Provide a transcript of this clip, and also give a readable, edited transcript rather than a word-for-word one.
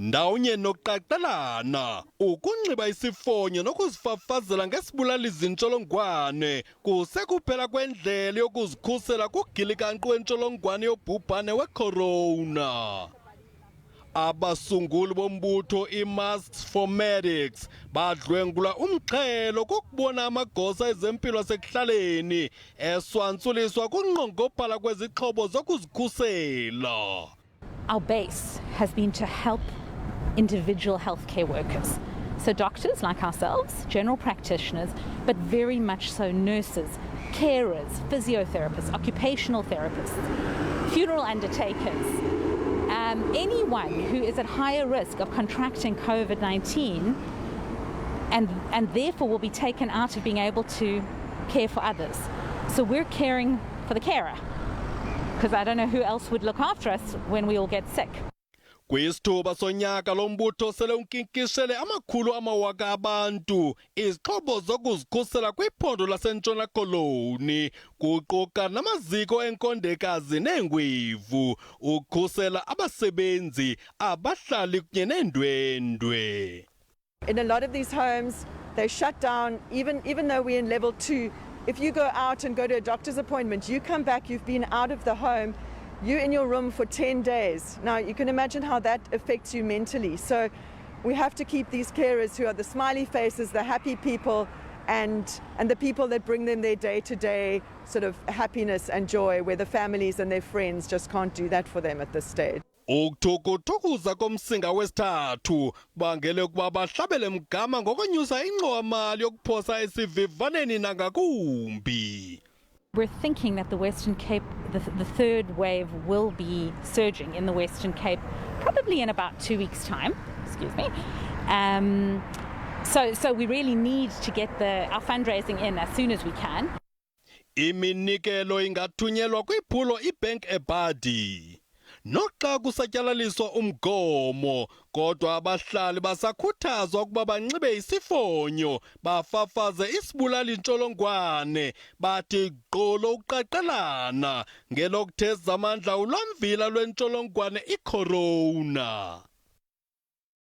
ndawonye nokuqaqelana ukunxiba isifonyo nokuzifafazela ngesibulali zintsholongwane kusekuphela kwendlela yokuzikhusela kugilikanqu wentsholongwane yobhubhane we-Corona. Abasunguli bombutho Imasks for Medics badlwengula umqhelo kokubona amagosa ezempilo asekuhlaleni eswantsuliswa kunqongophala kwezixhobo zokuzikhusela. Our base has been to help individual healthcare workers. So doctors like ourselves, general practitioners, but very much so nurses, carers, physiotherapists, occupational therapists, funeral undertakers, anyone who is at higher risk of contracting COVID-19 and therefore will be taken out of being able to care for others. So we're caring for the carer, because I don't know who else would look after us when we all get sick. Kwisithuba sonyaka lombutho sele unkinkishele amakhulu amawaka abantu izixhobo zokuzikhusela kwiphondo lasentshona koloni kuquka namaziko enkondekazi neengwevu ukukhusela abasebenzi abahlali kunye neendwendwe. In a lot of these homes they shut down even though we're in level 2. If you go out and go to a doctor's appointment, you come back, you've been out of the home, you're in your room for 10 days. Now, you can imagine how that affects you mentally. So we have to keep these carers who are the smiley faces, the happy people, and the people that bring them their day-to-day sort of happiness and joy, where the families and their friends just can't do that for them at this stage. Ukuthukuza komsinga wesithathu bangele ukuba bahlabele mgama ngokonyusa ingxowa-mali yokuphosa esivivaneni nangakumbi. We're thinking that the Western Cape, the third wave will be surging in the Western Cape probably in about 2 weeks' time, excuse me. So we really need to get our fundraising in as soon as we can. Iminikelo ingathunyelwa kwiphulo iBank eBuddy. Noxa kusatyalaliswa umgomo kodwa abahlali basakhuthazwa ukuba banxibe isifonyo bafafaze isibulali ntsholongwane bathi gqolo uqaqelana ngelokutheza amandla ulomvila lwentsholongwane iCorona.